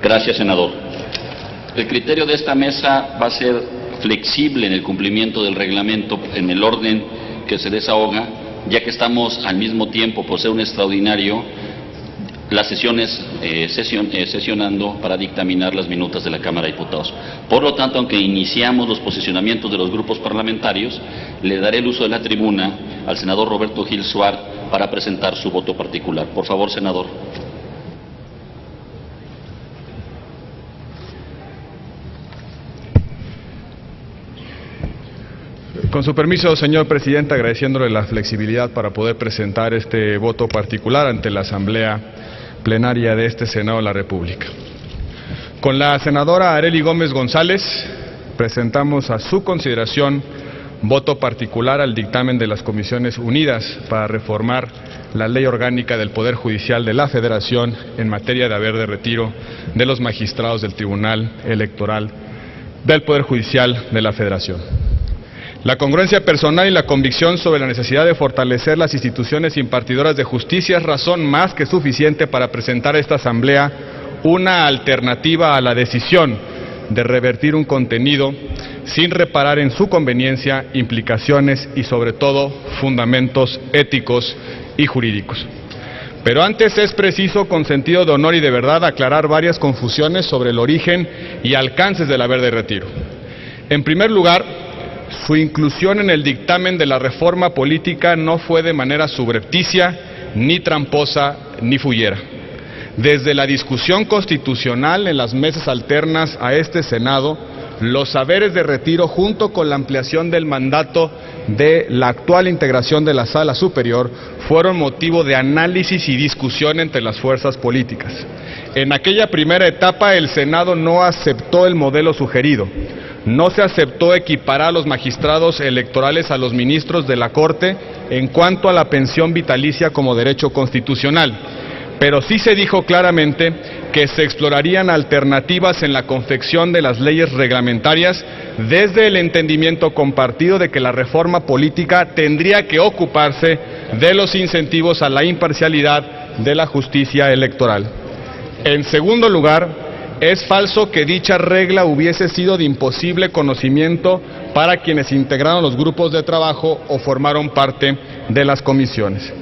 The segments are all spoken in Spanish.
Gracias, senador. El criterio de esta mesa va a ser flexible en el cumplimiento del reglamento en el orden que se desahoga, ya que estamos al mismo tiempo, por ser un extraordinario, las sesiones sesionando para dictaminar las minutas de la Cámara de Diputados. Por lo tanto, aunque iniciamos los posicionamientos de los grupos parlamentarios, le daré el uso de la tribuna al senador Roberto Gil Suárez para presentar su voto particular. Por favor, senador. Con su permiso, señor presidente, agradeciéndole la flexibilidad para poder presentar este voto particular ante la Asamblea Plenaria de este Senado de la República. Con la senadora Arely Gómez González presentamos a su consideración voto particular al dictamen de las Comisiones Unidas para reformar la Ley Orgánica del Poder Judicial de la Federación en materia de haber de retiro de los magistrados del Tribunal Electoral del Poder Judicial de la Federación. La congruencia personal y la convicción sobre la necesidad de fortalecer las instituciones impartidoras de justicia es razón más que suficiente para presentar a esta Asamblea una alternativa a la decisión de revertir un contenido sin reparar en su conveniencia, implicaciones y sobre todo fundamentos éticos y jurídicos. Pero antes es preciso, con sentido de honor y de verdad, aclarar varias confusiones sobre el origen y alcances del haber de retiro. En primer lugar, su inclusión en el dictamen de la reforma política no fue de manera subrepticia, ni tramposa, ni fullera. Desde la discusión constitucional en las mesas alternas a este Senado, los haberes de retiro, junto con la ampliación del mandato de la actual integración de la Sala Superior, fueron motivo de análisis y discusión entre las fuerzas políticas. En aquella primera etapa, el Senado no aceptó el modelo sugerido. No se aceptó equiparar a los magistrados electorales a los ministros de la Corte en cuanto a la pensión vitalicia como derecho constitucional, pero sí se dijo claramente que se explorarían alternativas en la confección de las leyes reglamentarias desde el entendimiento compartido de que la reforma política tendría que ocuparse de los incentivos a la imparcialidad de la justicia electoral. En segundo lugar, es falso que dicha regla hubiese sido de imposible conocimiento para quienes integraron los grupos de trabajo o formaron parte de las comisiones.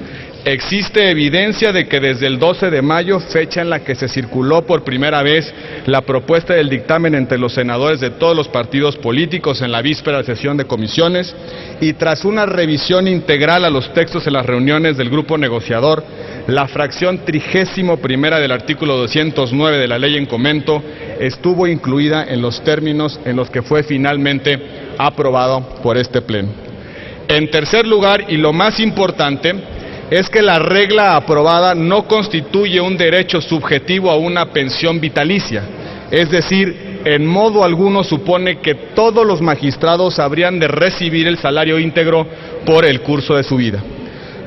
Existe evidencia de que desde el 12 de mayo, fecha en la que se circuló por primera vez la propuesta del dictamen entre los senadores de todos los partidos políticos en la víspera de sesión de comisiones, y tras una revisión integral a los textos en las reuniones del grupo negociador, la fracción 31ª del artículo 209 de la ley en comento estuvo incluida en los términos en los que fue finalmente aprobado por este Pleno. En tercer lugar, y lo más importante, es que la regla aprobada no constituye un derecho subjetivo a una pensión vitalicia, es decir, en modo alguno supone que todos los magistrados habrían de recibir el salario íntegro por el curso de su vida.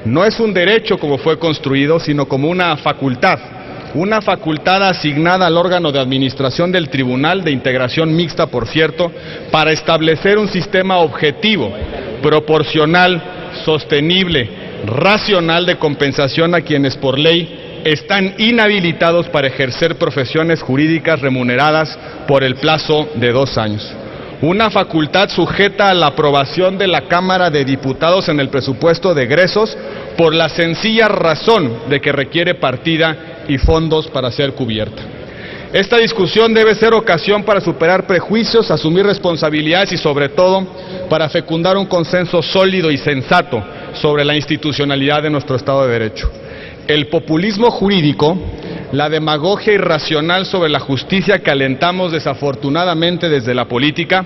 No es un derecho como fue construido, sino como una facultad asignada al órgano de administración del Tribunal, de integración mixta, por cierto, para establecer un sistema objetivo, proporcional, sostenible, racional de compensación a quienes por ley están inhabilitados para ejercer profesiones jurídicas remuneradas por el plazo de 2 años. Una facultad sujeta a la aprobación de la Cámara de Diputados en el presupuesto de egresos por la sencilla razón de que requiere partida y fondos para ser cubierta. Esta discusión debe ser ocasión para superar prejuicios, asumir responsabilidades y sobre todo para fecundar un consenso sólido y sensato sobre la institucionalidad de nuestro Estado de Derecho. El populismo jurídico, la demagogia irracional sobre la justicia que alentamos desafortunadamente desde la política,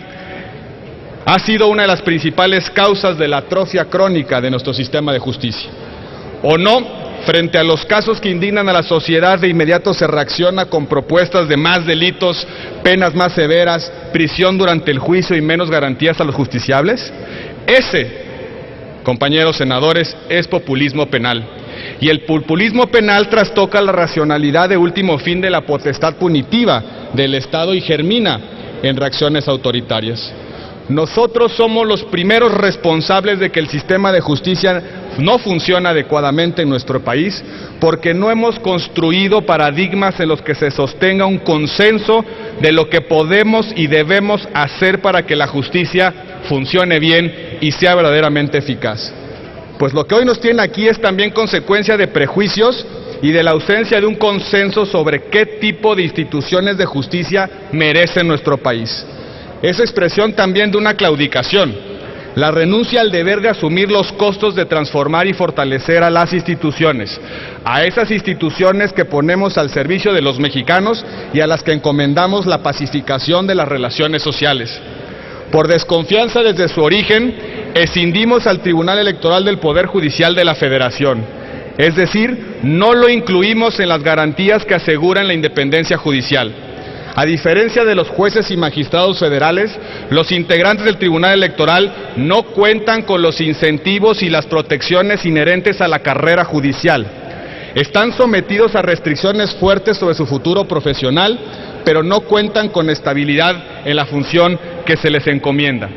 ha sido una de las principales causas de la atrofia crónica de nuestro sistema de justicia. ¿O no? Frente a los casos que indignan a la sociedad, de inmediato se reacciona con propuestas de más delitos, penas más severas, prisión durante el juicio y menos garantías a los justiciables. Ese, compañeros senadores, es populismo penal. Y el populismo penal trastoca la racionalidad de último fin de la potestad punitiva del Estado y germina en reacciones autoritarias. Nosotros somos los primeros responsables de que el sistema de justicia no funciona adecuadamente en nuestro país porque no hemos construido paradigmas en los que se sostenga un consenso de lo que podemos y debemos hacer para que la justicia funcione bien y sea verdaderamente eficaz. Pues lo que hoy nos tiene aquí es también consecuencia de prejuicios y de la ausencia de un consenso sobre qué tipo de instituciones de justicia merece nuestro país. Es expresión también de una claudicación, la renuncia al deber de asumir los costos de transformar y fortalecer a las instituciones, a esas instituciones que ponemos al servicio de los mexicanos y a las que encomendamos la pacificación de las relaciones sociales. Por desconfianza desde su origen, escindimos al Tribunal Electoral del Poder Judicial de la Federación, es decir, no lo incluimos en las garantías que aseguran la independencia judicial. A diferencia de los jueces y magistrados federales, los integrantes del Tribunal Electoral no cuentan con los incentivos y las protecciones inherentes a la carrera judicial. Están sometidos a restricciones fuertes sobre su futuro profesional, pero no cuentan con estabilidad en la función que se les encomienda.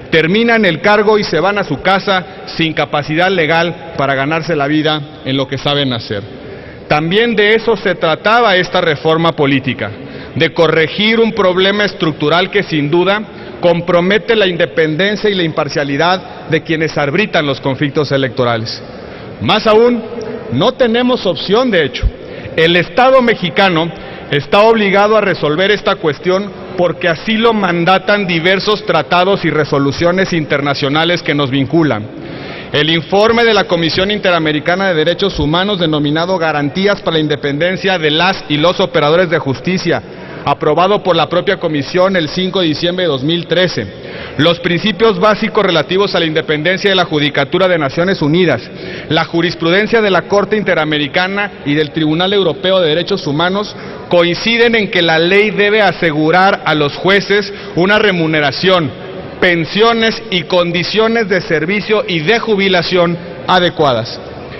Terminan el cargo y se van a su casa sin capacidad legal para ganarse la vida en lo que saben hacer. También de eso se trataba esta reforma política, de corregir un problema estructural que sin duda compromete la independencia y la imparcialidad de quienes arbitran los conflictos electorales. Más aún, no tenemos opción de hecho. El Estado mexicano está obligado a resolver esta cuestión porque así lo mandatan diversos tratados y resoluciones internacionales que nos vinculan. El informe de la Comisión Interamericana de Derechos Humanos denominado Garantías para la Independencia de las y los Operadores de Justicia, aprobado por la propia Comisión el 5 de diciembre de 2013, los principios básicos relativos a la independencia de la Judicatura de Naciones Unidas, la jurisprudencia de la Corte Interamericana y del Tribunal Europeo de Derechos Humanos coinciden en que la ley debe asegurar a los jueces una remuneración, pensiones y condiciones de servicio y de jubilación adecuadas.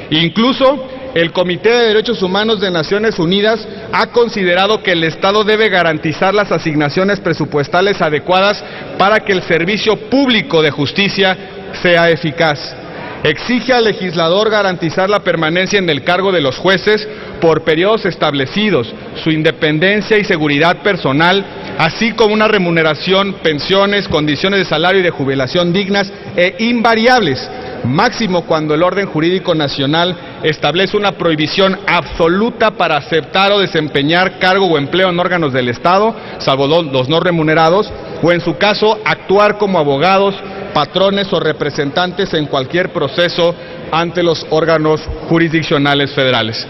Incluso el Comité de Derechos Humanos de Naciones Unidas ha considerado que el Estado debe garantizar las asignaciones presupuestales adecuadas para que el servicio público de justicia sea eficaz. Exige al legislador garantizar la permanencia en el cargo de los jueces por periodos establecidos, su independencia y seguridad personal, así como una remuneración, pensiones, condiciones de salario y de jubilación dignas e invariables, máximo cuando el orden jurídico nacional establece una prohibición absoluta para aceptar o desempeñar cargo o empleo en órganos del Estado, salvo los no remunerados, o en su caso actuar como abogados, patrones o representantes en cualquier proceso ante los órganos jurisdiccionales federales.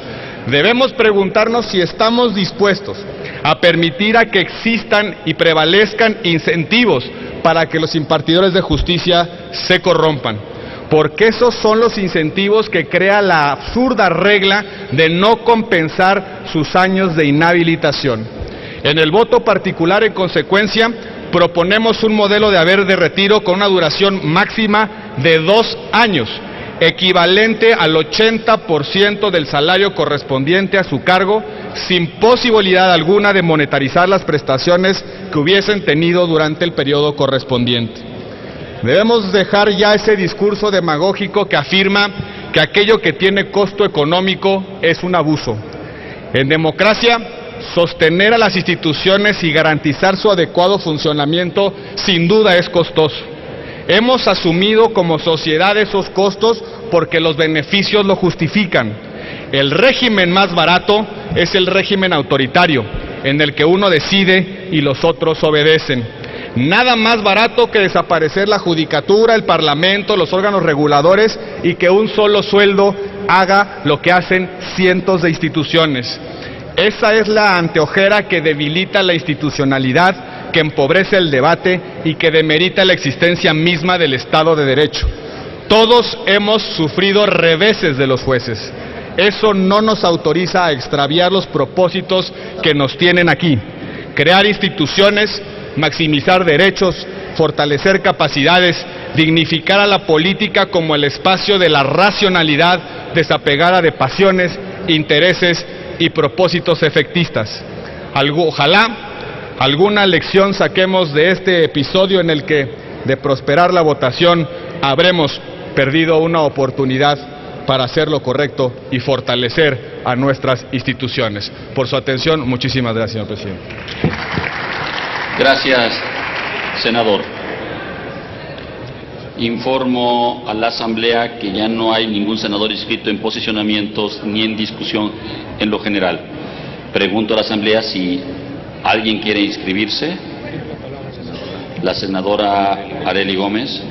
Debemos preguntarnos si estamos dispuestos a permitir a que existan y prevalezcan incentivos para que los impartidores de justicia se corrompan, porque esos son los incentivos que crea la absurda regla de no compensar sus años de inhabilitación. En el voto particular, en consecuencia, proponemos un modelo de haber de retiro con una duración máxima de 2 años, equivalente al 80% del salario correspondiente a su cargo, sin posibilidad alguna de monetarizar las prestaciones que hubiesen tenido durante el periodo correspondiente. Debemos dejar ya ese discurso demagógico que afirma que aquello que tiene costo económico es un abuso. En democracia, sostener a las instituciones y garantizar su adecuado funcionamiento sin duda es costoso. Hemos asumido como sociedad esos costos porque los beneficios lo justifican. El régimen más barato es el régimen autoritario, en el que uno decide y los otros obedecen. Nada más barato que desaparecer la judicatura, el parlamento, los órganos reguladores y que un solo sueldo haga lo que hacen cientos de instituciones. Esa es la anteojera que debilita la institucionalidad, que empobrece el debate y que demerita la existencia misma del Estado de Derecho. Todos hemos sufrido reveses de los jueces. Eso no nos autoriza a extraviar los propósitos que nos tienen aquí. Crear instituciones, maximizar derechos, fortalecer capacidades, dignificar a la política como el espacio de la racionalidad desapegada de pasiones, intereses y propósitos efectistas. Ojalá alguna lección saquemos de este episodio en el que, de prosperar la votación, habremos perdido una oportunidad para hacer lo correcto y fortalecer a nuestras instituciones. Por su atención, muchísimas gracias, señor presidente. Gracias, senador. Informo a la Asamblea que ya no hay ningún senador inscrito en posicionamientos ni en discusión en lo general. Pregunto a la Asamblea si alguien quiere inscribirse. La senadora Arely Gómez.